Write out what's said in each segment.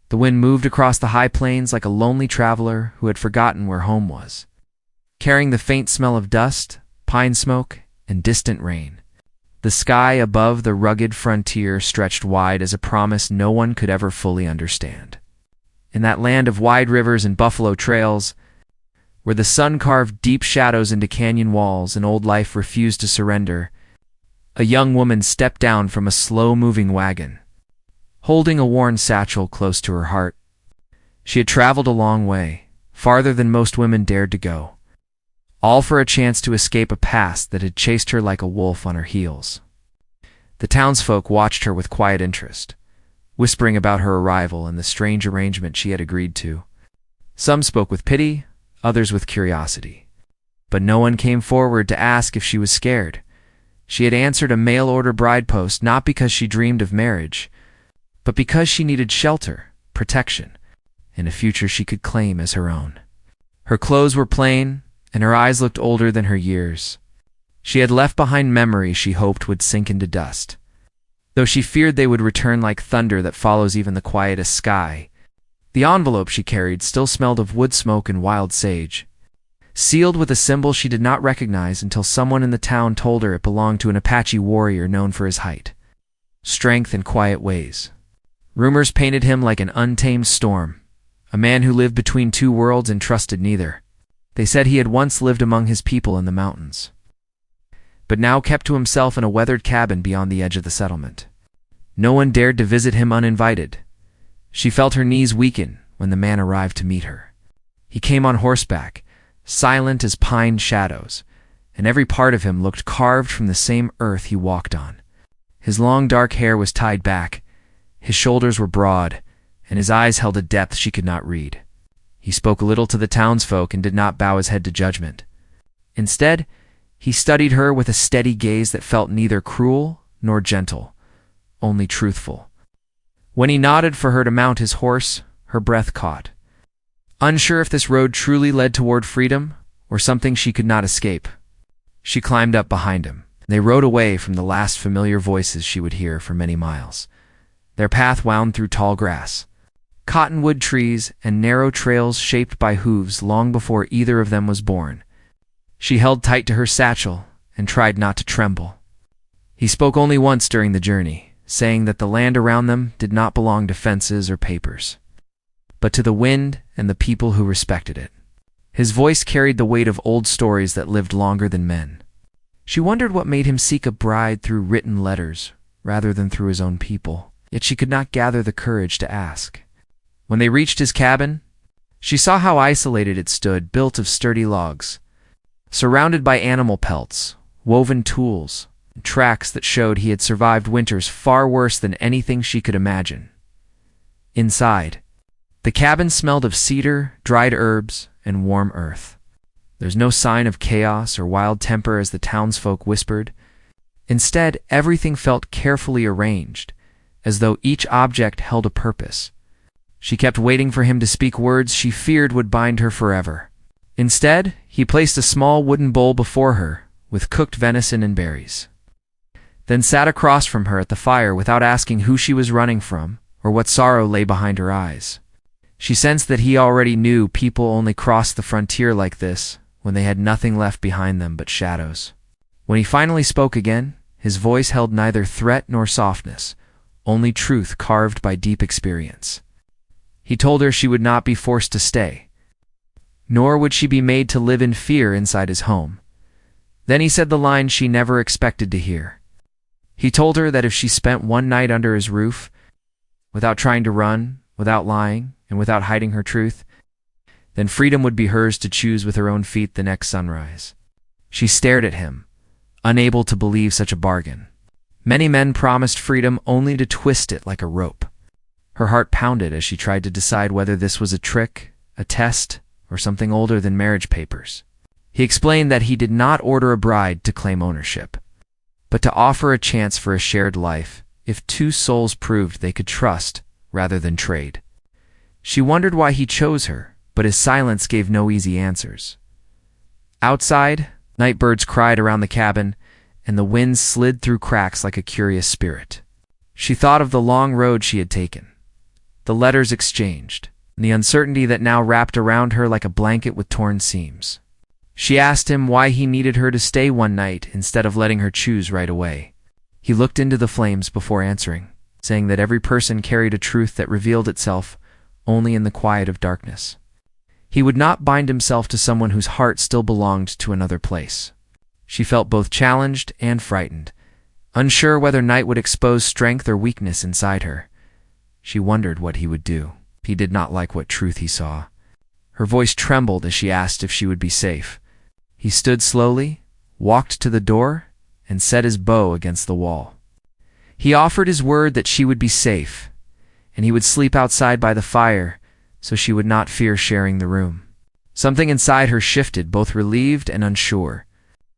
The wind moved across the high plains like a lonely traveler who had forgotten where home was, carrying the faint smell of dust, pine smoke, and distant rain. The sky above the rugged frontier stretched wide as a promise no one could ever fully understand. In that land of wide rivers and buffalo trails, where the sun carved deep shadows into canyon walls and old life refused to surrender, a young woman stepped down from a slow-moving wagon, holding a worn satchel close to her heart. She had traveled a long way, farther than most women dared to go, all for a chance to escape a past that had chased her like a wolf on her heels. The townsfolk watched her with quiet interest, whispering about her arrival and the strange arrangement she had agreed to. Some spoke with pity, others with curiosity. But no one came forward to ask if she was scared. She had answered a mail-order bride post not because she dreamed of marriage, but because she needed shelter, protection, and a future she could claim as her own. Her clothes were plain, and her eyes looked older than her years. She had left behind memories she hoped would sink into dust, though she feared they would return like thunder that follows even the quietest sky. The envelope she carried still smelled of wood smoke and wild sage, sealed with a symbol she did not recognize until someone in the town told her it belonged to an Apache warrior known for his height, strength, and quiet ways. Rumors painted him like an untamed storm, a man who lived between two worlds and trusted neither. They said he had once lived among his people in the mountains, but now kept to himself in a weathered cabin beyond the edge of the settlement. No one dared to visit him uninvited. She felt her knees weaken when the man arrived to meet her. He came on horseback, silent as pine shadows, and every part of him looked carved from the same earth he walked on. His long dark hair was tied back, his shoulders were broad, and his eyes held a depth she could not read. He spoke little to the townsfolk and did not bow his head to judgment. Instead, he studied her with a steady gaze that felt neither cruel nor gentle, only truthful. When he nodded for her to mount his horse, her breath caught. Unsure if this road truly led toward freedom or something she could not escape, she climbed up behind him. They rode away from the last familiar voices she would hear for many miles. Their path wound through tall grass, cottonwood trees, and narrow trails shaped by hooves long before either of them was born. She held tight to her satchel and tried not to tremble. He spoke only once during the journey, saying that the land around them did not belong to fences or papers, but to the wind and the people who respected it. His voice carried the weight of old stories that lived longer than men. She wondered what made him seek a bride through written letters rather than through his own people, yet she could not gather the courage to ask. When they reached his cabin, she saw how isolated it stood, built of sturdy logs, surrounded by animal pelts, woven tools, and tracks that showed he had survived winters far worse than anything she could imagine. Inside, the cabin smelled of cedar, dried herbs, and warm earth. There's no sign of chaos or wild temper as the townsfolk whispered. Instead, everything felt carefully arranged, as though each object held a purpose. She kept waiting for him to speak words she feared would bind her forever. Instead, he placed a small wooden bowl before her, with cooked venison and berries, then sat across from her at the fire without asking who she was running from or what sorrow lay behind her eyes. She sensed that he already knew people only crossed the frontier like this when they had nothing left behind them but shadows. When he finally spoke again, his voice held neither threat nor softness, only truth carved by deep experience. He told her she would not be forced to stay, nor would she be made to live in fear inside his home. Then he said the line she never expected to hear. He told her that if she spent one night under his roof, without trying to run, without lying, and without hiding her truth, then freedom would be hers to choose with her own feet the next sunrise. She stared at him, unable to believe such a bargain. Many men promised freedom only to twist it like a rope. Her heart pounded as she tried to decide whether this was a trick, a test, or something older than marriage papers. He explained that he did not order a bride to claim ownership, but to offer a chance for a shared life if two souls proved they could trust rather than trade. She wondered why he chose her, but his silence gave no easy answers. Outside, night birds cried around the cabin, and the wind slid through cracks like a curious spirit. She thought of the long road she had taken, the letters exchanged, and the uncertainty that now wrapped around her like a blanket with torn seams. She asked him why he needed her to stay one night instead of letting her choose right away. He looked into the flames before answering, saying that every person carried a truth that revealed itself only in the quiet of darkness. He would not bind himself to someone whose heart still belonged to another place. She felt both challenged and frightened, unsure whether night would expose strength or weakness inside her. She wondered what he would do. He did not like what truth he saw. Her voice trembled as she asked if she would be safe. He stood slowly, walked to the door, and set his bow against the wall. He offered his word that she would be safe, and he would sleep outside by the fire so she would not fear sharing the room. Something inside her shifted, both relieved and unsure.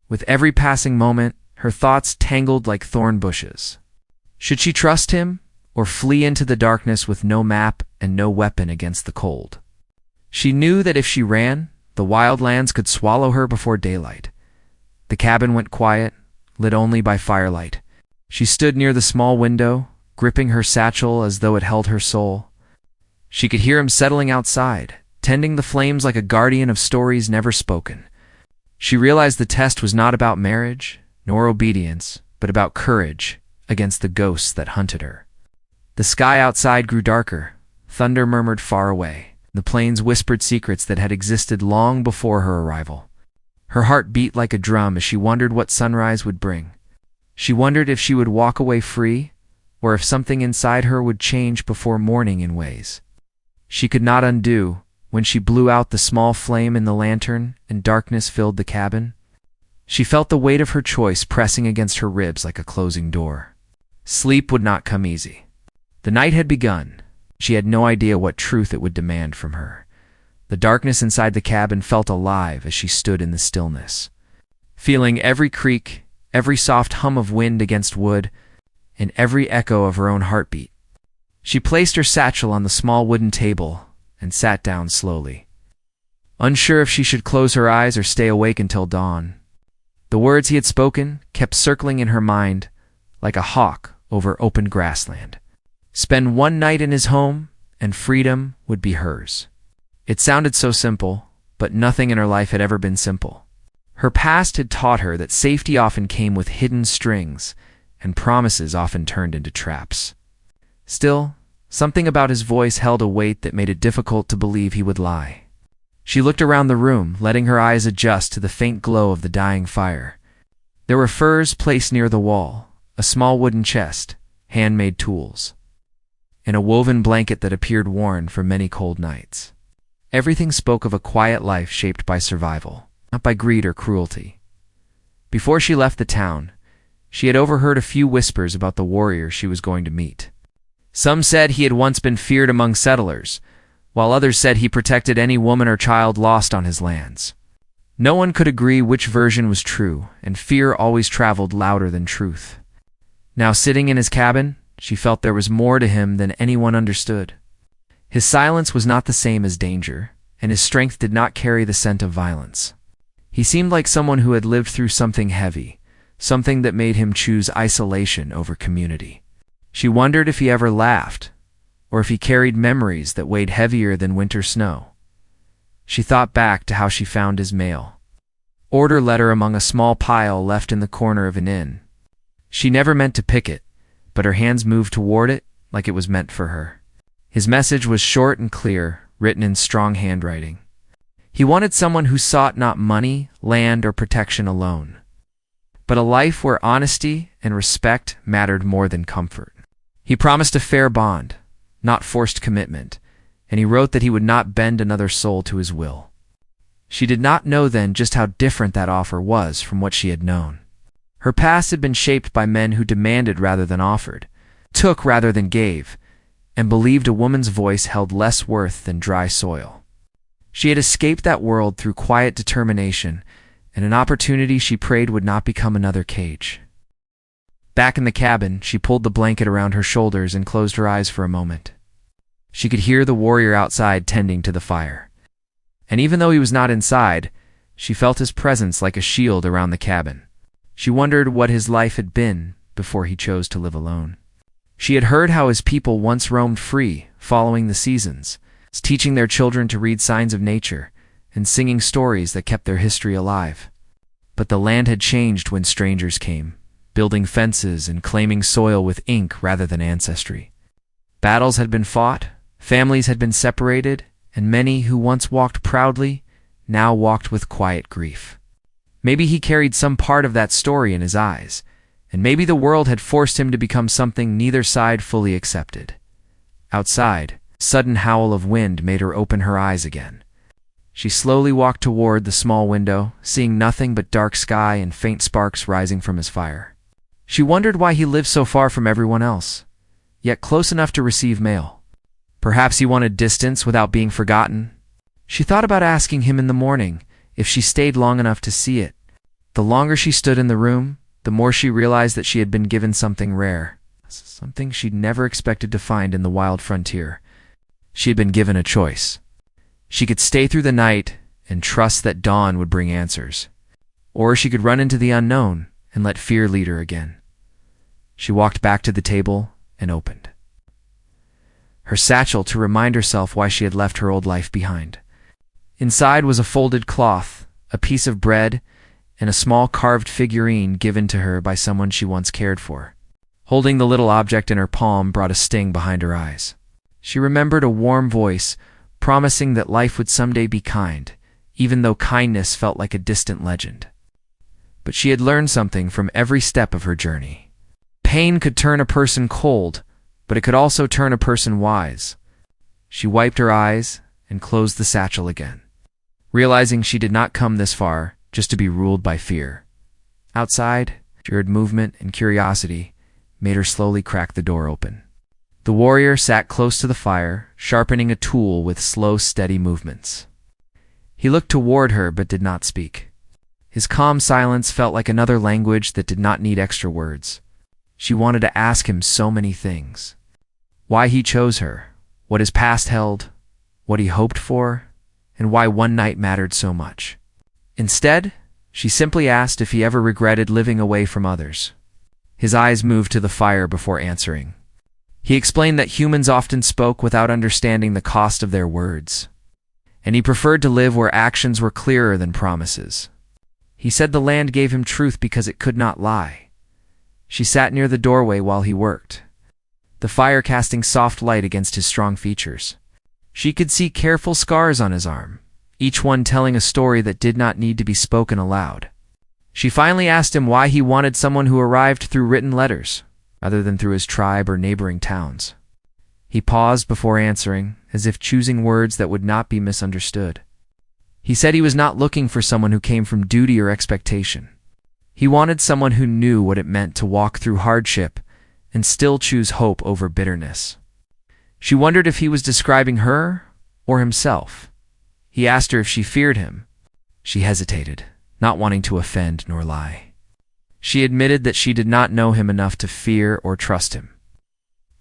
With every passing moment, her thoughts tangled like thorn bushes. Should she trust him, or flee into the darkness with no map and no weapon against the cold? She knew that if she ran, the wild lands could swallow her before daylight. The cabin went quiet, lit only by firelight. She stood near the small window, gripping her satchel as though it held her soul. She could hear him settling outside, tending the flames like a guardian of stories never spoken. She realized the test was not about marriage, nor obedience, but about courage against the ghosts that hunted her. The sky outside grew darker. Thunder murmured far away. The plains whispered secrets that had existed long before her arrival. Her heart beat like a drum as she wondered what sunrise would bring. She wondered if she would walk away free, or if something inside her would change before morning in ways she could not undo. When she blew out the small flame in the lantern and darkness filled the cabin, she felt the weight of her choice pressing against her ribs like a closing door. Sleep would not come easy. The night had begun. She had no idea what truth it would demand from her. The darkness inside the cabin felt alive as she stood in the stillness, feeling every creak, every soft hum of wind against wood, and every echo of her own heartbeat. She placed her satchel on the small wooden table and sat down slowly, unsure if she should close her eyes or stay awake until dawn. The words he had spoken kept circling in her mind like a hawk over open grassland. Spend one night in his home, and freedom would be hers. It sounded so simple, but nothing in her life had ever been simple. Her past had taught her that safety often came with hidden strings, and promises often turned into traps. Still, something about his voice held a weight that made it difficult to believe he would lie. She looked around the room, letting her eyes adjust to the faint glow of the dying fire. There were furs placed near the wall, a small wooden chest, handmade tools, and a woven blanket that appeared worn from many cold nights. Everything spoke of a quiet life shaped by survival, not by greed or cruelty. Before she left the town, she had overheard a few whispers about the warrior she was going to meet. Some said he had once been feared among settlers, while others said he protected any woman or child lost on his lands. No one could agree which version was true, and fear always traveled louder than truth. Now sitting in his cabin, she felt there was more to him than anyone understood. His silence was not the same as danger, and his strength did not carry the scent of violence. He seemed like someone who had lived through something heavy, something that made him choose isolation over community. She wondered if he ever laughed, or if he carried memories that weighed heavier than winter snow. She thought back to how she found his mail order letter among a small pile left in the corner of an inn. She never meant to pick it, but her hands moved toward it like it was meant for her. His message was short and clear, written in strong handwriting. He wanted someone who sought not money, land, or protection alone, but a life where honesty and respect mattered more than comfort. He promised a fair bond, not forced commitment, and he wrote that he would not bend another soul to his will. She did not know then just how different that offer was from what she had known. Her past had been shaped by men who demanded rather than offered, took rather than gave, and believed a woman's voice held less worth than dry soil. She had escaped that world through quiet determination and an opportunity she prayed would not become another cage. Back in the cabin, she pulled the blanket around her shoulders and closed her eyes for a moment. She could hear the warrior outside tending to the fire. And even though he was not inside, she felt his presence like a shield around the cabin. She wondered what his life had been before he chose to live alone. She had heard how his people once roamed free, following the seasons, teaching their children to read signs of nature, and singing stories that kept their history alive. But the land had changed when strangers came, building fences and claiming soil with ink rather than ancestry. Battles had been fought, families had been separated, and many who once walked proudly now walked with quiet grief. Maybe he carried some part of that story in his eyes, and maybe the world had forced him to become something neither side fully accepted. Outside, a sudden howl of wind made her open her eyes again. She slowly walked toward the small window, seeing nothing but dark sky and faint sparks rising from his fire. She wondered why he lived so far from everyone else, yet close enough to receive mail. Perhaps he wanted distance without being forgotten. She thought about asking him in the morning if she stayed long enough to see it. The longer she stood in the room, the more she realized that she had been given something rare, something she'd never expected to find in the wild frontier. She had been given a choice. She could stay through the night and trust that dawn would bring answers, or she could run into the unknown and let fear lead her again. She walked back to the table and opened her satchel to remind herself why she had left her old life behind. Inside was a folded cloth, a piece of bread, and a small carved figurine given to her by someone she once cared for. Holding the little object in her palm brought a sting behind her eyes. She remembered a warm voice promising that life would someday be kind, even though kindness felt like a distant legend. But she had learned something from every step of her journey. Pain could turn a person cold, but it could also turn a person wise. She wiped her eyes and closed the satchel again, realizing she did not come this far just to be ruled by fear. Outside, she heard movement and curiosity made her slowly crack the door open. The warrior sat close to the fire, sharpening a tool with slow, steady movements. He looked toward her but did not speak. His calm silence felt like another language that did not need extra words. She wanted to ask him so many things. Why he chose her, what his past held, what he hoped for, and why one night mattered so much. Instead, she simply asked if he ever regretted living away from others. His eyes moved to the fire before answering. He explained that humans often spoke without understanding the cost of their words, and he preferred to live where actions were clearer than promises. He said the land gave him truth because it could not lie. She sat near the doorway while he worked, the fire casting soft light against his strong features. She could see careful scars on his arm, each one telling a story that did not need to be spoken aloud. She finally asked him why he wanted someone who arrived through written letters, rather than through his tribe or neighboring towns. He paused before answering, as if choosing words that would not be misunderstood. He said he was not looking for someone who came from duty or expectation. He wanted someone who knew what it meant to walk through hardship and still choose hope over bitterness. She wondered if he was describing her or himself. He asked her if she feared him. She hesitated, not wanting to offend nor lie. She admitted that she did not know him enough to fear or trust him,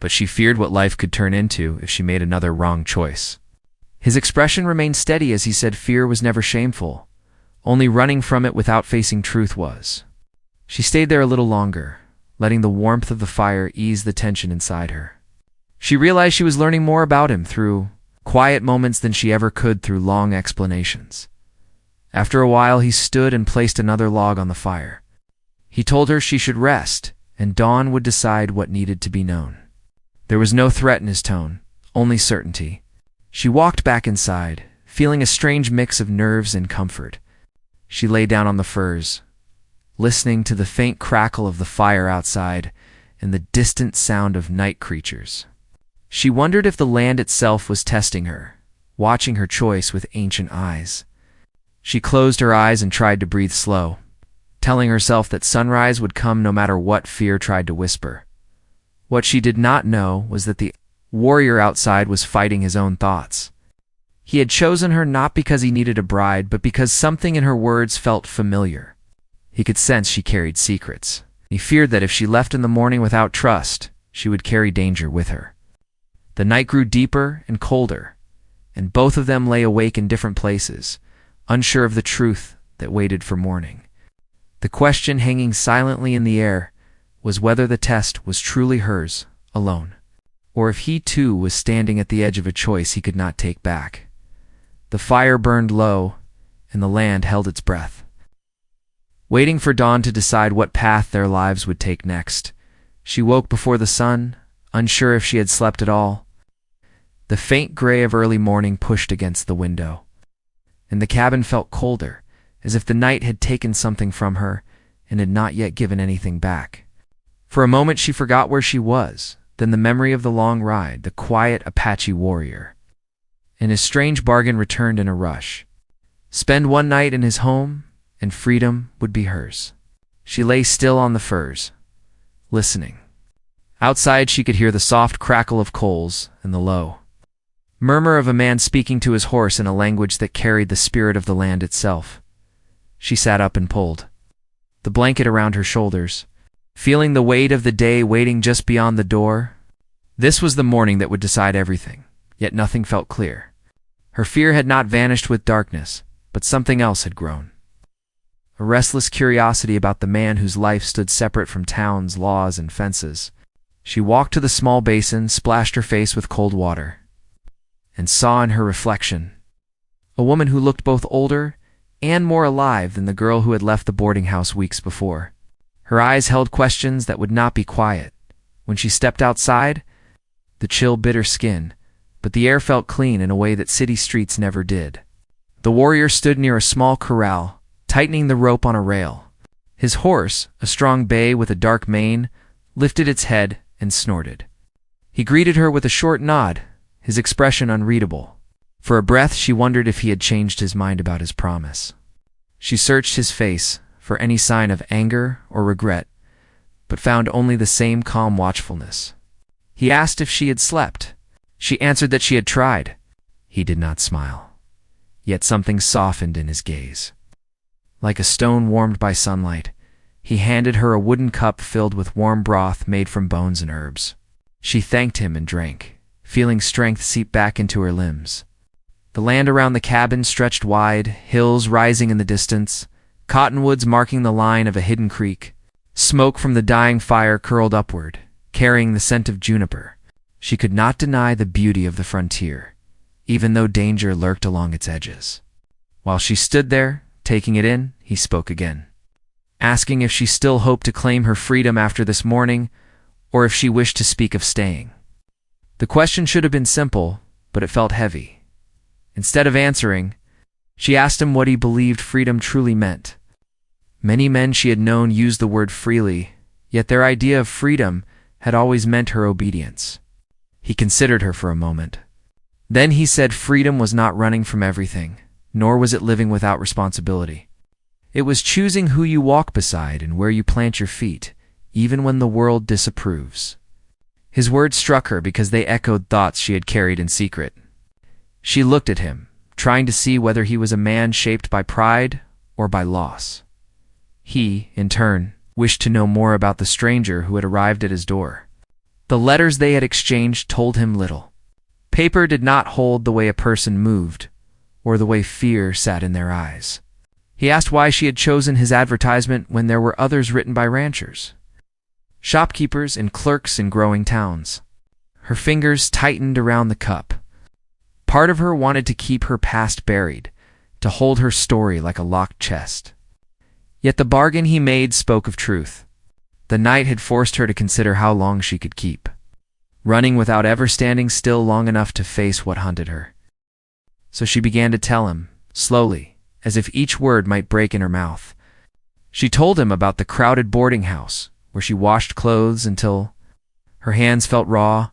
but she feared what life could turn into if she made another wrong choice. His expression remained steady as he said fear was never shameful, only running from it without facing truth was. She stayed there a little longer, letting the warmth of the fire ease the tension inside her. She realized she was learning more about him through quiet moments than she ever could through long explanations. After a while, he stood and placed another log on the fire. He told her she should rest, and dawn would decide what needed to be known. There was no threat in his tone, only certainty. She walked back inside, feeling a strange mix of nerves and comfort. She lay down on the furs, listening to the faint crackle of the fire outside and the distant sound of night creatures. She wondered if the land itself was testing her, watching her choice with ancient eyes. She closed her eyes and tried to breathe slow, telling herself that sunrise would come no matter what fear tried to whisper. What she did not know was that the warrior outside was fighting his own thoughts. He had chosen her not because he needed a bride, but because something in her words felt familiar. He could sense she carried secrets. He feared that if she left in the morning without trust, she would carry danger with her. The night grew deeper and colder, and both of them lay awake in different places, unsure of the truth that waited for morning. The question hanging silently in the air was whether the test was truly hers alone, or if he too was standing at the edge of a choice he could not take back. The fire burned low, and the land held its breath, waiting for dawn to decide what path their lives would take next. She woke before the sun, unsure if she had slept at all. The faint gray of early morning pushed against the window, and the cabin felt colder, as if the night had taken something from her and had not yet given anything back. For a moment she forgot where she was, then the memory of the long ride, the quiet Apache warrior, and his strange bargain returned in a rush. Spend one night in his home, and freedom would be hers. She lay still on the furs, listening. Outside she could hear the soft crackle of coals and the low murmur of a man speaking to his horse in a language that carried the spirit of the land itself. She sat up and pulled the blanket around her shoulders, feeling the weight of the day waiting just beyond the door. This was the morning that would decide everything, yet nothing felt clear. Her fear had not vanished with darkness, but something else had grown. A restless curiosity about the man whose life stood separate from towns, laws, and fences. She walked to the small basin, splashed her face with cold water, and saw in her reflection a woman who looked both older and more alive than the girl who had left the boarding house weeks before. Her eyes held questions that would not be quiet. When she stepped outside, the chill bit her skin, but the air felt clean in a way that city streets never did. The warrior stood near a small corral, tightening the rope on a rail. His horse, a strong bay with a dark mane, lifted its head and snorted. He greeted her with a short nod, his expression unreadable. For a breath she wondered if he had changed his mind about his promise. She searched his face for any sign of anger or regret, but found only the same calm watchfulness. He asked if she had slept. She answered that she had tried. He did not smile, yet something softened in his gaze. Like a stone warmed by sunlight, he handed her a wooden cup filled with warm broth made from bones and herbs. She thanked him and drank, feeling strength seep back into her limbs. The land around the cabin stretched wide, hills rising in the distance, cottonwoods marking the line of a hidden creek. Smoke from the dying fire curled upward, carrying the scent of juniper. She could not deny the beauty of the frontier, even though danger lurked along its edges. While she stood there, taking it in, he spoke again, asking if she still hoped to claim her freedom after this morning, or if she wished to speak of staying. The question should have been simple, but it felt heavy. Instead of answering, she asked him what he believed freedom truly meant. Many men she had known used the word freely, yet their idea of freedom had always meant her obedience. He considered her for a moment. Then he said freedom was not running from everything, nor was it living without responsibility. It was choosing who you walk beside and where you plant your feet, even when the world disapproves. His words struck her because they echoed thoughts she had carried in secret. She looked at him, trying to see whether he was a man shaped by pride or by loss. He, in turn, wished to know more about the stranger who had arrived at his door. The letters they had exchanged told him little. Paper did not hold the way a person moved, or the way fear sat in their eyes. He asked why she had chosen his advertisement when there were others written by ranchers, shopkeepers, and clerks in growing towns. Her fingers tightened around the cup. Part of her wanted to keep her past buried, to hold her story like a locked chest. Yet the bargain he made spoke of truth. The night had forced her to consider how long she could keep, running without ever standing still long enough to face what hunted her. So she began to tell him, slowly, as if each word might break in her mouth. She told him about the crowded boarding house, where she washed clothes until her hands felt raw,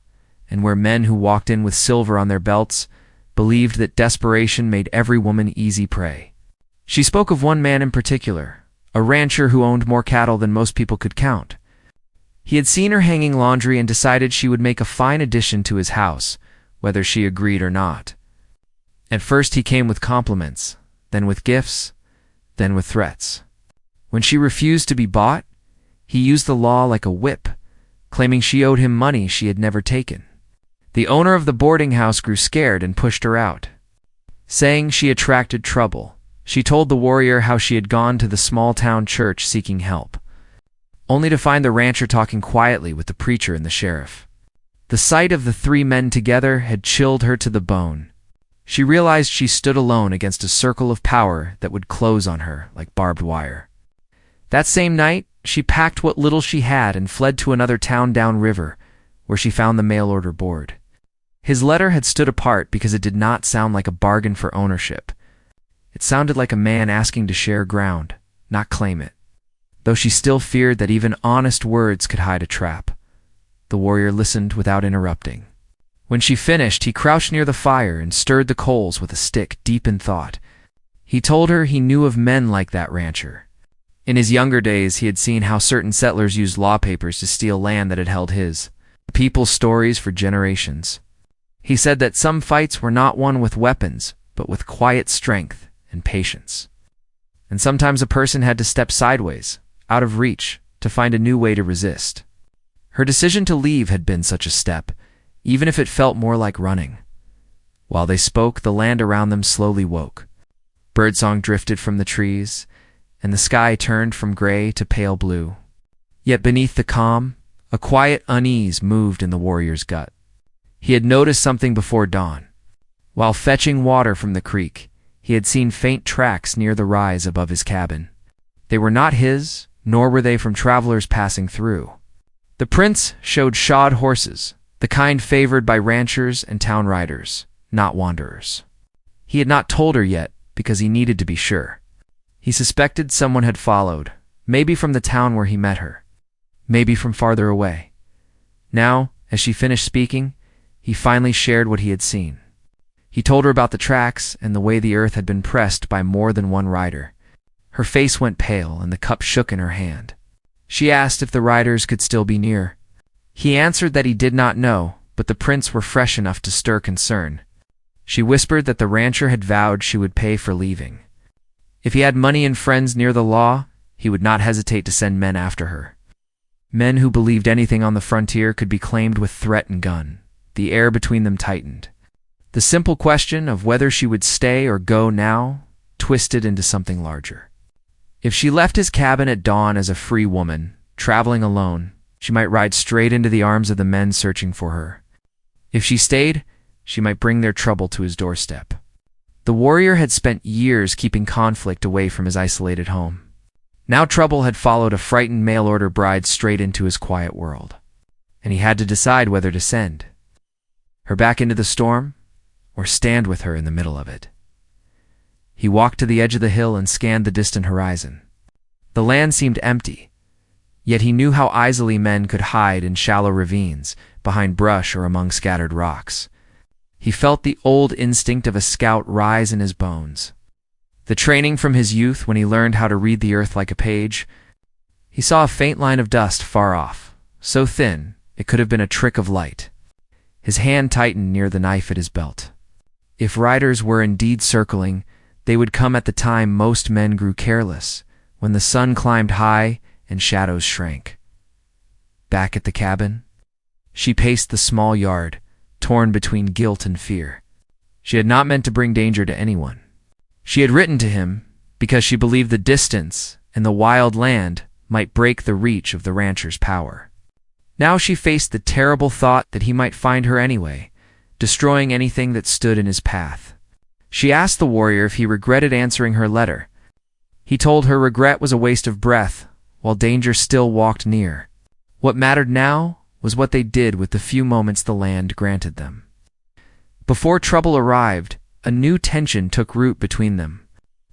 and where men who walked in with silver on their belts believed that desperation made every woman easy prey. She spoke of one man in particular, a rancher who owned more cattle than most people could count. He had seen her hanging laundry and decided she would make a fine addition to his house, whether she agreed or not. At first he came with compliments, then with gifts, then with threats. When she refused to be bought, he used the law like a whip, claiming she owed him money she had never taken. The owner of the boarding house grew scared and pushed her out, saying she attracted trouble. She told the warrior how she had gone to the small-town church seeking help, only to find the rancher talking quietly with the preacher and the sheriff. The sight of the three men together had chilled her to the bone. She realized she stood alone against a circle of power that would close on her like barbed wire. That same night, she packed what little she had and fled to another town downriver, where she found the mail-order board. His letter had stood apart because it did not sound like a bargain for ownership. It sounded like a man asking to share ground, not claim it. Though she still feared that even honest words could hide a trap, the warrior listened without interrupting. When she finished, he crouched near the fire and stirred the coals with a stick, deep in thought. He told her he knew of men like that rancher. In his younger days, he had seen how certain settlers used law papers to steal land that had held his people's stories for generations. He said that some fights were not won with weapons, but with quiet strength and patience. And sometimes a person had to step sideways, out of reach, to find a new way to resist. Her decision to leave had been such a step, even if it felt more like running. While they spoke, the land around them slowly woke. Birdsong drifted from the trees, and the sky turned from gray to pale blue. Yet beneath the calm, a quiet unease moved in the warrior's gut. He had noticed something before dawn. While fetching water from the creek, he had seen faint tracks near the rise above his cabin. They were not his, nor were they from travelers passing through. The prince showed shod horses, the kind favored by ranchers and town riders, not wanderers. He had not told her yet because he needed to be sure. He suspected someone had followed, maybe from the town where he met her, maybe from farther away. Now, as she finished speaking, he finally shared what he had seen. He told her about the tracks and the way the earth had been pressed by more than one rider. Her face went pale and the cup shook in her hand. She asked if the riders could still be near. He answered that he did not know, but the prints were fresh enough to stir concern. She whispered that the rancher had vowed she would pay for leaving. If he had money and friends near the law, he would not hesitate to send men after her. Men who believed anything on the frontier could be claimed with threat and gun. The air between them tightened. The simple question of whether she would stay or go now twisted into something larger. If she left his cabin at dawn as a free woman, traveling alone, she might ride straight into the arms of the men searching for her. If she stayed, she might bring their trouble to his doorstep. The warrior had spent years keeping conflict away from his isolated home. Now trouble had followed a frightened mail-order bride straight into his quiet world, and he had to decide whether to send her back into the storm or stand with her in the middle of it. He walked to the edge of the hill and scanned the distant horizon. The land seemed empty, yet he knew how easily men could hide in shallow ravines, behind brush or among scattered rocks. He felt the old instinct of a scout rise in his bones. The training from his youth when he learned how to read the earth like a page. He saw a faint line of dust far off, so thin it could have been a trick of light. His hand tightened near the knife at his belt. If riders were indeed circling, they would come at the time most men grew careless, when the sun climbed high and shadows shrank. Back at the cabin, she paced the small yard, torn between guilt and fear. She had not meant to bring danger to anyone. She had written to him because she believed the distance and the wild land might break the reach of the rancher's power. Now she faced the terrible thought that he might find her anyway, destroying anything that stood in his path. She asked the warrior if he regretted answering her letter. He told her regret was a waste of breath, while danger still walked near. What mattered now was what they did with the few moments the land granted them. Before trouble arrived, a new tension took root between them.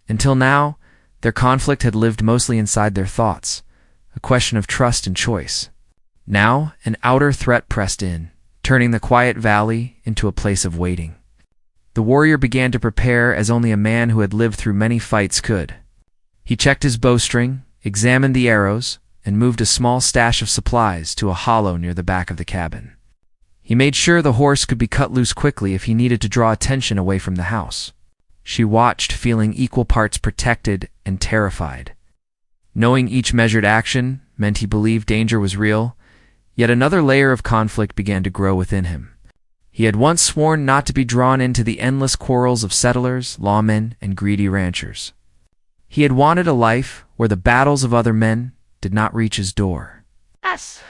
Until now, their conflict had lived mostly inside their thoughts, a question of trust and choice. Now, an outer threat pressed in, turning the quiet valley into a place of waiting. The warrior began to prepare as only a man who had lived through many fights could. He checked his bowstring, examined the arrows, and moved a small stash of supplies to a hollow near the back of the cabin. He made sure the horse could be cut loose quickly if he needed to draw attention away from the house. She watched, feeling equal parts protected and terrified. Knowing each measured action meant he believed danger was real, yet another layer of conflict began to grow within him. He had once sworn not to be drawn into the endless quarrels of settlers, lawmen, and greedy ranchers. He had wanted a life where the battles of other men did not reach his door. Yes.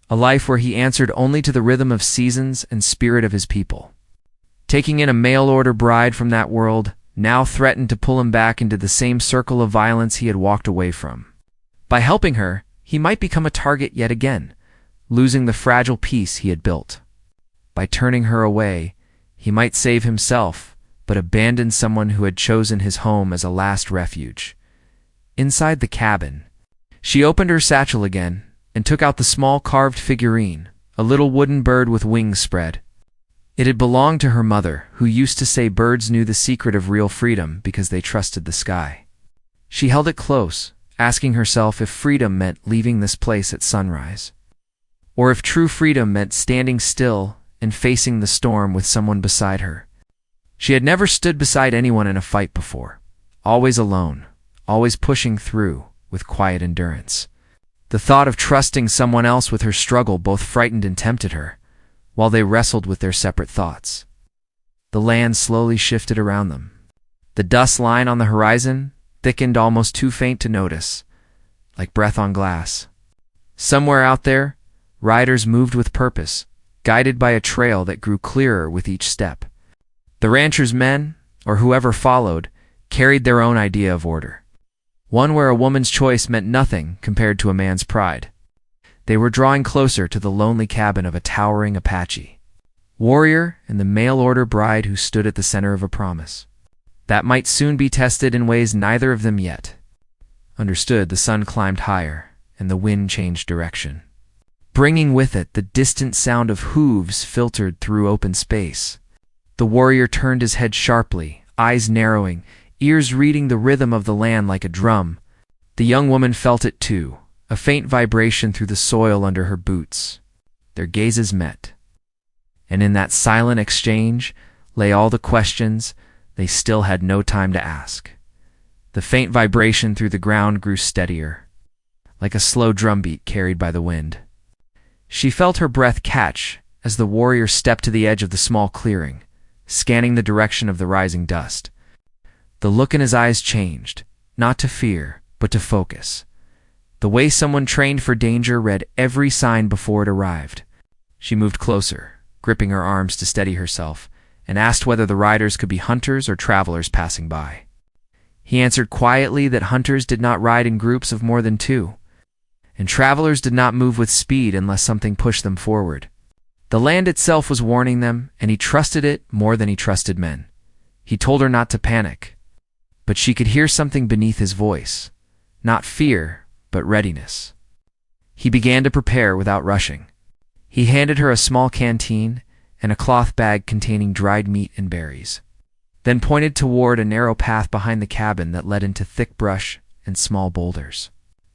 a life where he answered only to the rhythm of seasons and spirit of his people. Taking in a mail-order bride from that world now threatened to pull him back into the same circle of violence he had walked away from. By helping her, he might become a target yet again, losing the fragile peace he had built. By turning her away, he might save himself, but abandon someone who had chosen his home as a last refuge. Inside the cabin, she opened her satchel again and took out the small carved figurine, a little wooden bird with wings spread. It had belonged to her mother, who used to say birds knew the secret of real freedom because they trusted the sky. She held it close, asking herself if freedom meant leaving this place at sunrise, or if true freedom meant standing still and facing the storm with someone beside her. She had never stood beside anyone in a fight before, always alone, always pushing through with quiet endurance. The thought of trusting someone else with her struggle both frightened and tempted her, while they wrestled with their separate thoughts. The land slowly shifted around them. The dust line on the horizon thickened almost too faint to notice, like breath on glass. Somewhere out there, riders moved with purpose, guided by a trail that grew clearer with each step. The rancher's men, or whoever followed, carried their own idea of order, one where a woman's choice meant nothing compared to a man's pride. They were drawing closer to the lonely cabin of a towering Apache warrior and the mail-order bride who stood at the center of a promise that might soon be tested in ways neither of them yet understood. The sun climbed higher, and the wind changed direction, bringing with it the distant sound of hooves filtered through open space. The warrior turned his head sharply, eyes narrowing, ears reading the rhythm of the land like a drum. The young woman felt it too, a faint vibration through the soil under her boots. Their gazes met, and in that silent exchange lay all the questions they still had no time to ask. The faint vibration through the ground grew steadier, like a slow drumbeat carried by the wind. She felt her breath catch as the warrior stepped to the edge of the small clearing, scanning the direction of the rising dust. The look in his eyes changed, not to fear, but to focus. The way someone trained for danger read every sign before it arrived. She moved closer, gripping her arms to steady herself, and asked whether the riders could be hunters or travelers passing by. He answered quietly that hunters did not ride in groups of more than two, and travelers did not move with speed unless something pushed them forward. The land itself was warning them, and he trusted it more than he trusted men. He told her not to panic, but she could hear something beneath his voice, not fear, but readiness. He began to prepare without rushing. He handed her a small canteen and a cloth bag containing dried meat and berries, then pointed toward a narrow path behind the cabin that led into thick brush and small boulders.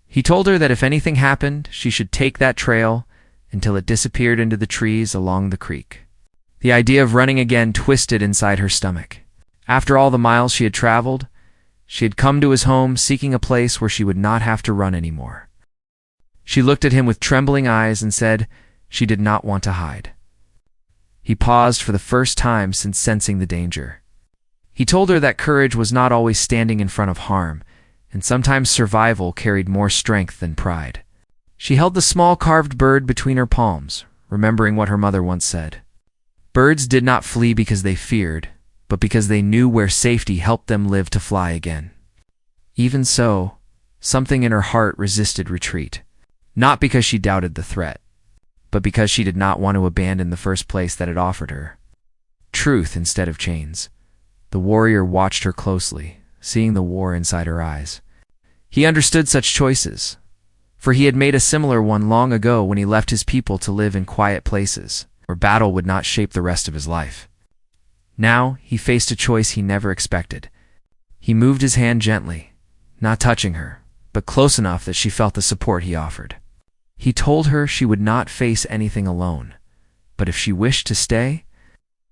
He told her that if anything happened, she should take that trail until it disappeared into the trees along the creek. The idea of running again twisted inside her stomach. After all the miles she had traveled, she had come to his home seeking a place where she would not have to run anymore. She looked at him with trembling eyes and said she did not want to hide. He paused for the first time since sensing the danger. He told her that courage was not always standing in front of harm, and sometimes survival carried more strength than pride. She held the small carved bird between her palms, remembering what her mother once said. Birds did not flee because they feared, but because they knew where safety helped them live to fly again. Even so, something in her heart resisted retreat, not because she doubted the threat, but because she did not want to abandon the first place that had offered her truth instead of chains. The warrior watched her closely, seeing the war inside her eyes. He understood such choices, for he had made a similar one long ago when he left his people to live in quiet places, where battle would not shape the rest of his life. Now he faced a choice he never expected. He moved his hand gently, not touching her, but close enough that she felt the support he offered. He told her she would not face anything alone, but if she wished to stay,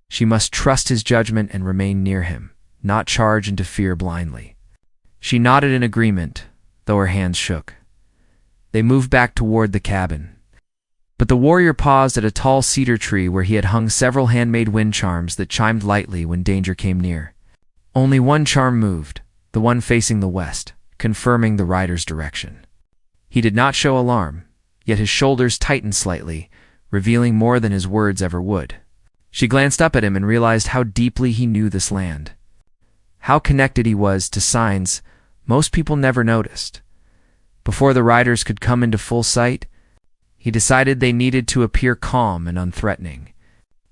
she must trust his judgment and remain near him, not charge into fear blindly. She nodded in agreement, though her hands shook. They moved back toward the cabin, but the warrior paused at a tall cedar tree where he had hung several handmade wind charms that chimed lightly when danger came near. Only one charm moved, the one facing the west, confirming the rider's direction. He did not show alarm. yet his shoulders tightened slightly, revealing more than his words ever would. She glanced up at him and realized how deeply he knew this land. How connected he was to signs most people never noticed. Before the riders could come into full sight, he decided they needed to appear calm and unthreatening.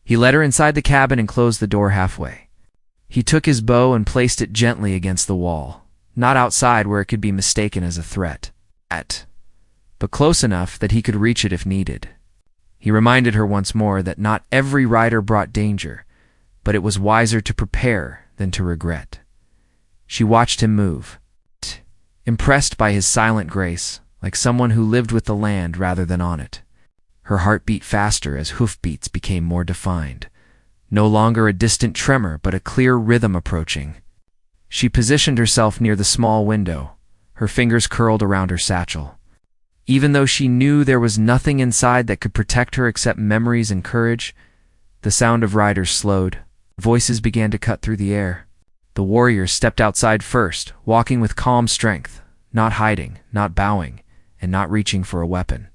He led her inside the cabin and closed the door halfway. He took his bow and placed it gently against the wall, not outside where it could be mistaken as a threat, but close enough that he could reach it if needed. He reminded her once more that not every rider brought danger, but it was wiser to prepare than to regret. She watched him move, impressed by his silent grace, like someone who lived with the land rather than on it. Her heart beat faster as hoofbeats became more defined, no longer a distant tremor but a clear rhythm approaching. She positioned herself near the small window, her fingers curled around her satchel. Even though she knew there was nothing inside that could protect her except memories and courage, the sound of riders slowed. Voices began to cut through the air. The warrior stepped outside first, walking with calm strength, not hiding, not bowing, and not reaching for a weapon.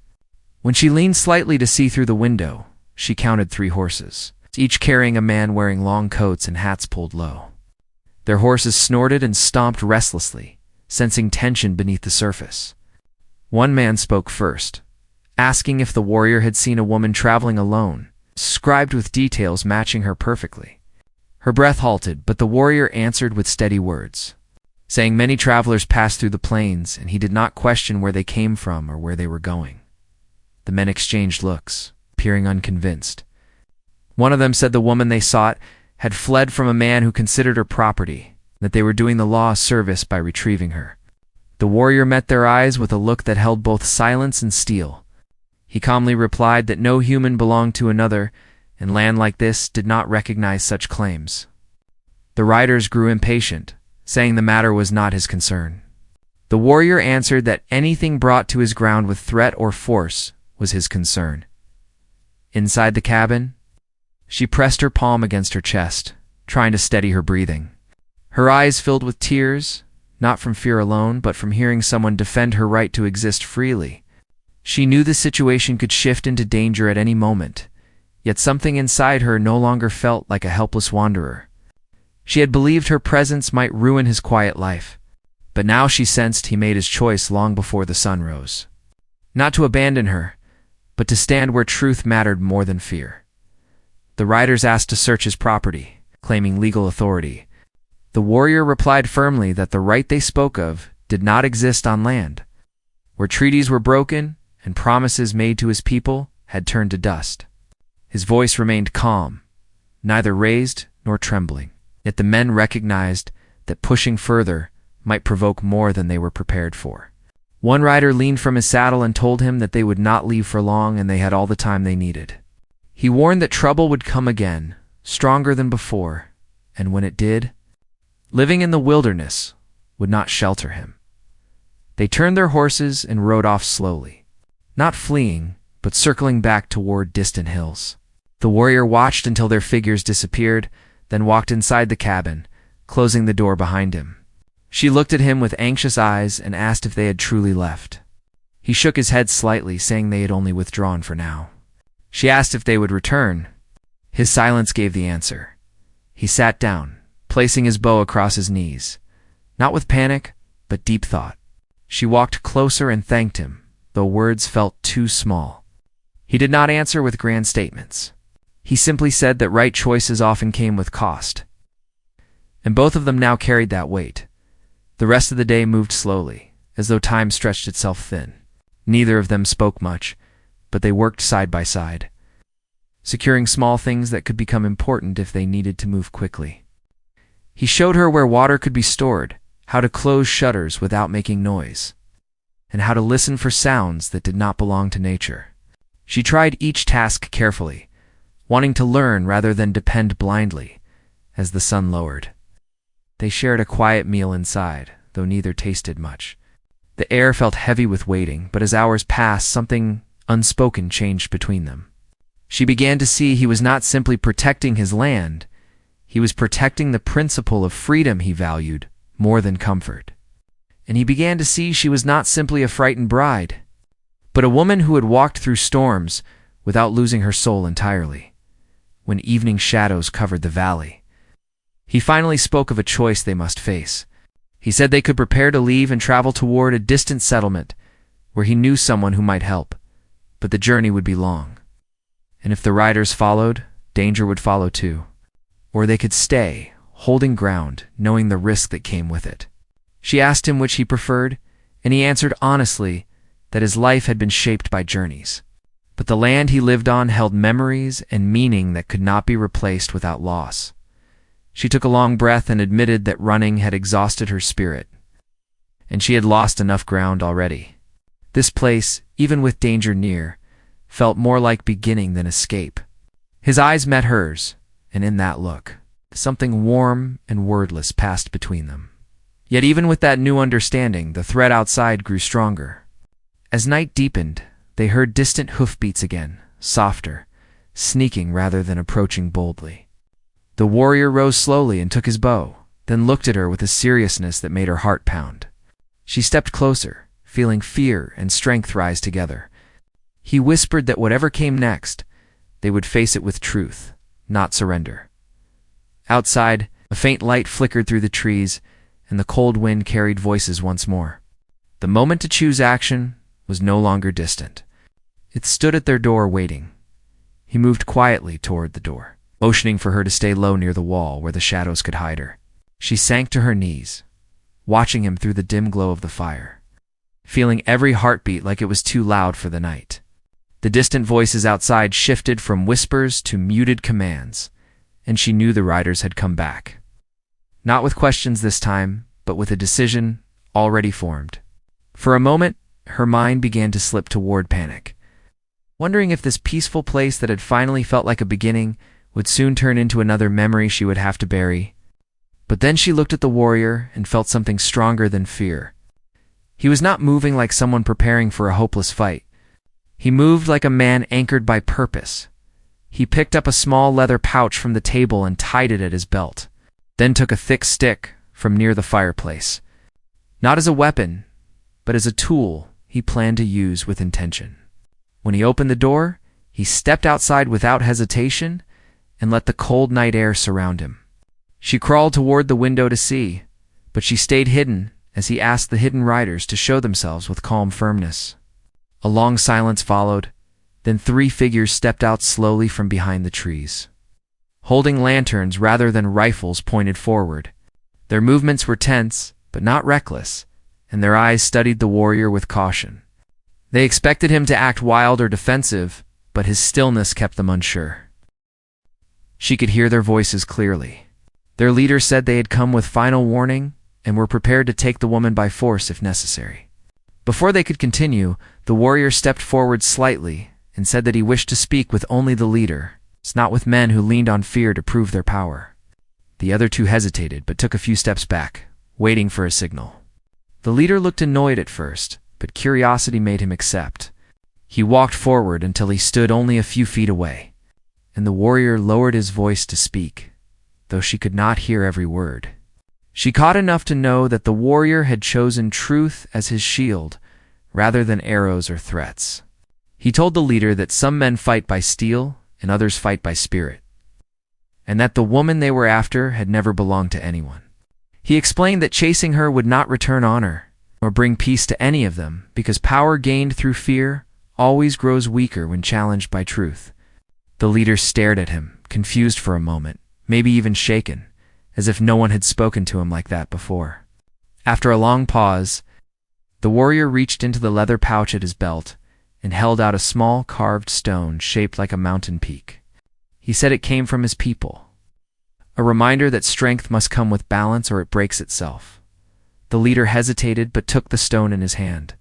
When she leaned slightly to see through the window, she counted 3 horses, each carrying a man wearing long coats and hats pulled low. Their horses snorted and stomped restlessly, sensing tension beneath the surface. One man spoke first, asking if the warrior had seen a woman traveling alone, scribed with details matching her perfectly. Her breath halted, but the warrior answered with steady words, saying many travelers passed through the plains, and he did not question where they came from or where they were going. The men exchanged looks, appearing unconvinced. One of them said the woman they sought had fled from a man who considered her property, that they were doing the law a service by retrieving her. The warrior met their eyes with a look that held both silence and steel. He calmly replied that no human belonged to another, and land like this did not recognize such claims. The riders grew impatient, saying the matter was not his concern. The warrior answered that anything brought to his ground with threat or force was his concern. Inside the cabin, she pressed her palm against her chest, trying to steady her breathing. Her eyes filled with tears, not from fear alone, but from hearing someone defend her right to exist freely. She knew the situation could shift into danger at any moment, yet something inside her no longer felt like a helpless wanderer. She had believed her presence might ruin his quiet life, but now she sensed he made his choice long before the sun rose. Not to abandon her, but to stand where truth mattered more than fear. The riders asked to search his property, claiming legal authority. The warrior replied firmly that the right they spoke of did not exist on land, where treaties were broken and promises made to his people had turned to dust. His voice remained calm, neither raised nor trembling, yet the men recognized that pushing further might provoke more than they were prepared for. One rider leaned from his saddle and told him that they would not leave for long and they had all the time they needed. He warned that trouble would come again, stronger than before, and when it did, living in the wilderness would not shelter him. They turned their horses and rode off slowly, not fleeing, but circling back toward distant hills. The warrior watched until their figures disappeared, then walked inside the cabin, closing the door behind him. She looked at him with anxious eyes and asked if they had truly left. He shook his head slightly, saying they had only withdrawn for now. She asked if they would return. His silence gave the answer. He sat down, placing his bow across his knees, not with panic, but deep thought. She walked closer and thanked him, though words felt too small. He did not answer with grand statements. He simply said that right choices often came with cost. And both of them now carried that weight. The rest of the day moved slowly, as though time stretched itself thin. Neither of them spoke much, but they worked side by side, securing small things that could become important if they needed to move quickly. He showed her where water could be stored, how to close shutters without making noise, and how to listen for sounds that did not belong to nature. She tried each task carefully, wanting to learn rather than depend blindly, as the sun lowered. They shared a quiet meal inside, though neither tasted much. The air felt heavy with waiting, but as hours passed, something unspoken changed between them. She began to see he was not simply protecting his land, he was protecting the principle of freedom he valued more than comfort. And he began to see she was not simply a frightened bride, but a woman who had walked through storms without losing her soul entirely. When evening shadows covered the valley, he finally spoke of a choice they must face. He said they could prepare to leave and travel toward a distant settlement where he knew someone who might help, but the journey would be long. And if the riders followed, danger would follow too. Or they could stay, holding ground, knowing the risk that came with it. She asked him which he preferred, and he answered honestly that his life had been shaped by journeys. But the land he lived on held memories and meaning that could not be replaced without loss. She took a long breath and admitted that running had exhausted her spirit, and she had lost enough ground already. This place, even with danger near, felt more like beginning than escape. His eyes met hers, and in that look, something warm and wordless passed between them. Yet even with that new understanding, the threat outside grew stronger. As night deepened, they heard distant hoofbeats again, softer, sneaking rather than approaching boldly. The warrior rose slowly and took his bow, then looked at her with a seriousness that made her heart pound. She stepped closer, feeling fear and strength rise together. He whispered that whatever came next, they would face it with truth, not surrender. Outside, a faint light flickered through the trees, and the cold wind carried voices once more. The moment to choose action was no longer distant. It stood at their door waiting. He moved quietly toward the door, motioning for her to stay low near the wall where the shadows could hide her. She sank to her knees, watching him through the dim glow of the fire, feeling every heartbeat like it was too loud for the night. The distant voices outside shifted from whispers to muted commands, and she knew the riders had come back. Not with questions this time, but with a decision already formed. For a moment, her mind began to slip toward panic, wondering if this peaceful place that had finally felt like a beginning would soon turn into another memory she would have to bury. But then she looked at the warrior and felt something stronger than fear. He was not moving like someone preparing for a hopeless fight. He moved like a man anchored by purpose. He picked up a small leather pouch from the table and tied it at his belt, then took a thick stick from near the fireplace. Not as a weapon, but as a tool he planned to use with intention. When he opened the door, he stepped outside without hesitation and let the cold night air surround him. She crawled toward the window to see, but she stayed hidden as he asked the hidden riders to show themselves with calm firmness. A long silence followed, then 3 figures stepped out slowly from behind the trees, holding lanterns rather than rifles pointed forward. Their movements were tense, but not reckless, and their eyes studied the warrior with caution. They expected him to act wild or defensive, but his stillness kept them unsure. She could hear their voices clearly. Their leader said they had come with final warning and were prepared to take the woman by force if necessary. Before they could continue, the warrior stepped forward slightly and said that he wished to speak with only the leader, not with men who leaned on fear to prove their power. The other 2 hesitated but took a few steps back, waiting for a signal. The leader looked annoyed at first, but curiosity made him accept. He walked forward until he stood only a few feet away, and the warrior lowered his voice to speak, though she could not hear every word. She caught enough to know that the warrior had chosen truth as his shield, rather than arrows or threats. He told the leader that some men fight by steel and others fight by spirit, and that the woman they were after had never belonged to anyone. He explained that chasing her would not return honor or bring peace to any of them, because power gained through fear always grows weaker when challenged by truth. The leader stared at him, confused for a moment, maybe even shaken, as if no one had spoken to him like that before. After a long pause, the warrior reached into the leather pouch at his belt and held out a small carved stone shaped like a mountain peak. He said it came from his people, a reminder that strength must come with balance or it breaks itself. The leader hesitated but took the stone in his hand.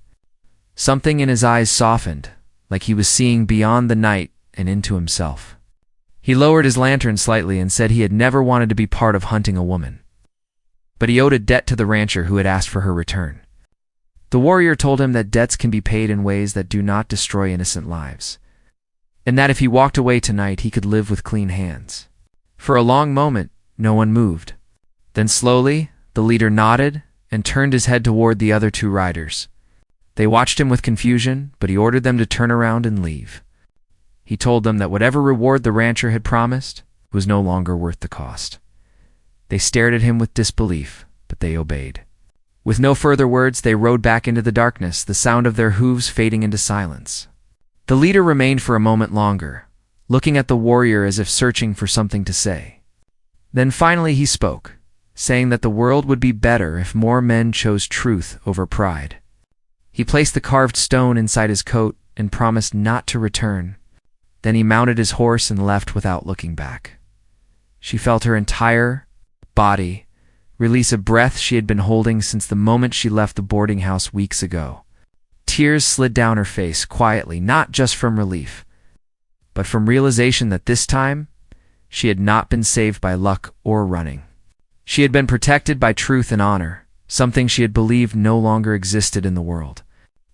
Something in his eyes softened, like he was seeing beyond the night and into himself. He lowered his lantern slightly and said he had never wanted to be part of hunting a woman, but he owed a debt to the rancher who had asked for her return. The warrior told him that debts can be paid in ways that do not destroy innocent lives, and that if he walked away tonight he could live with clean hands. For a long moment, no one moved. Then slowly, the leader nodded and turned his head toward the other 2 riders. They watched him with confusion, but he ordered them to turn around and leave. He told them that whatever reward the rancher had promised was no longer worth the cost. They stared at him with disbelief, but they obeyed. With no further words, they rode back into the darkness, the sound of their hooves fading into silence. The leader remained for a moment longer, looking at the warrior as if searching for something to say. Then finally he spoke, saying that the world would be better if more men chose truth over pride. He placed the carved stone inside his coat and promised not to return. Then he mounted his horse and left without looking back. She felt her entire body release a breath she had been holding since the moment she left the boarding house weeks ago. Tears slid down her face quietly, not just from relief, but from realization that this time she had not been saved by luck or running. She had been protected by truth and honor, something she had believed no longer existed in the world.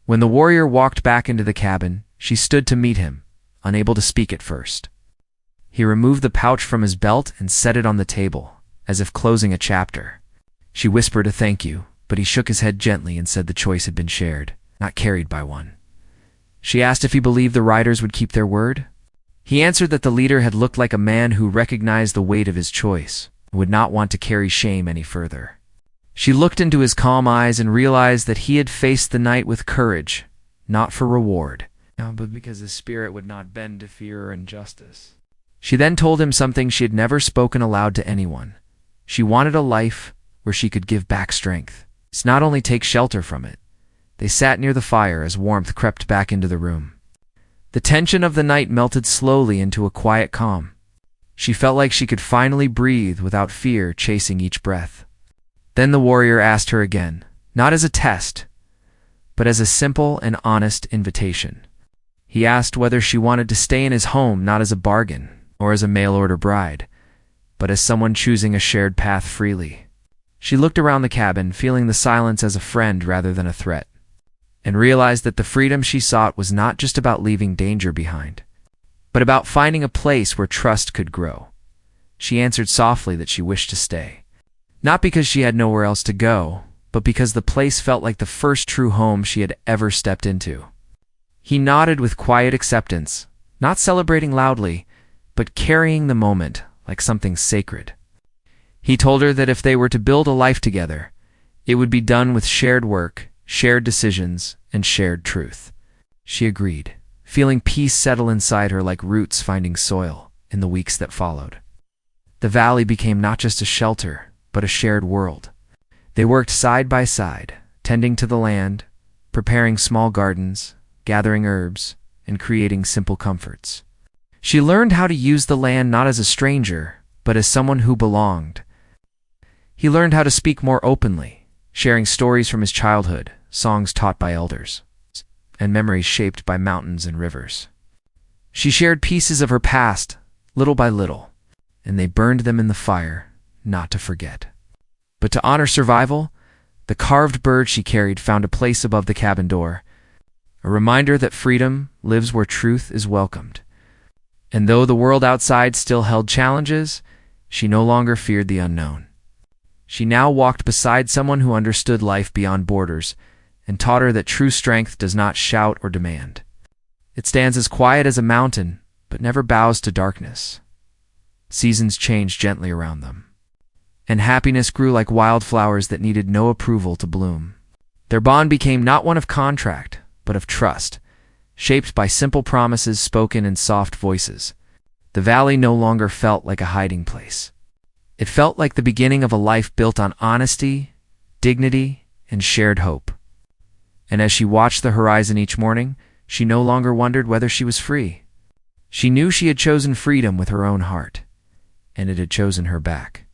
When the warrior walked back into the cabin, she stood to meet him, unable to speak at first. He removed the pouch from his belt and set it on the table, as if closing a chapter. She whispered a thank you, but he shook his head gently and said the choice had been shared, not carried by one. She asked if he believed the riders would keep their word. He answered that the leader had looked like a man who recognized the weight of his choice and would not want to carry shame any further. She looked into his calm eyes and realized that he had faced the night with courage, not for reward, but because his spirit would not bend to fear or injustice. She then told him something she had never spoken aloud to anyone. She wanted a life where she could give back strength, not only take shelter from it. They sat near the fire as warmth crept back into the room. The tension of the night melted slowly into a quiet calm. She felt like she could finally breathe without fear chasing each breath. Then the warrior asked her again, not as a test, but as a simple and honest invitation. He asked whether she wanted to stay in his home not as a bargain or as a mail-order bride, but as someone choosing a shared path freely. She looked around the cabin, feeling the silence as a friend rather than a threat, and realized that the freedom she sought was not just about leaving danger behind, but about finding a place where trust could grow. She answered softly that she wished to stay, not because she had nowhere else to go, but because the place felt like the first true home she had ever stepped into. He nodded with quiet acceptance, not celebrating loudly, but carrying the moment like something sacred. He told her that if they were to build a life together, it would be done with shared work, shared decisions, and shared truth. She agreed, feeling peace settle inside her like roots finding soil in the weeks that followed. The valley became not just a shelter, but a shared world. They worked side by side, tending to the land, preparing small gardens, gathering herbs, and creating simple comforts. She learned how to use the land not as a stranger, but as someone who belonged. He learned how to speak more openly, sharing stories from his childhood, songs taught by elders, and memories shaped by mountains and rivers. She shared pieces of her past, little by little, and they burned them in the fire, not to forget. But to honor survival, the carved bird she carried found a place above the cabin door, a reminder that freedom lives where truth is welcomed. And though the world outside still held challenges, she no longer feared the unknown. She now walked beside someone who understood life beyond borders and taught her that true strength does not shout or demand. It stands as quiet as a mountain, but never bows to darkness. Seasons changed gently around them, and happiness grew like wildflowers that needed no approval to bloom. Their bond became not one of contract, but of trust, shaped by simple promises spoken in soft voices. The valley no longer felt like a hiding place. It felt like the beginning of a life built on honesty, dignity, and shared hope. And as she watched the horizon each morning, she no longer wondered whether she was free. She knew she had chosen freedom with her own heart, and it had chosen her back.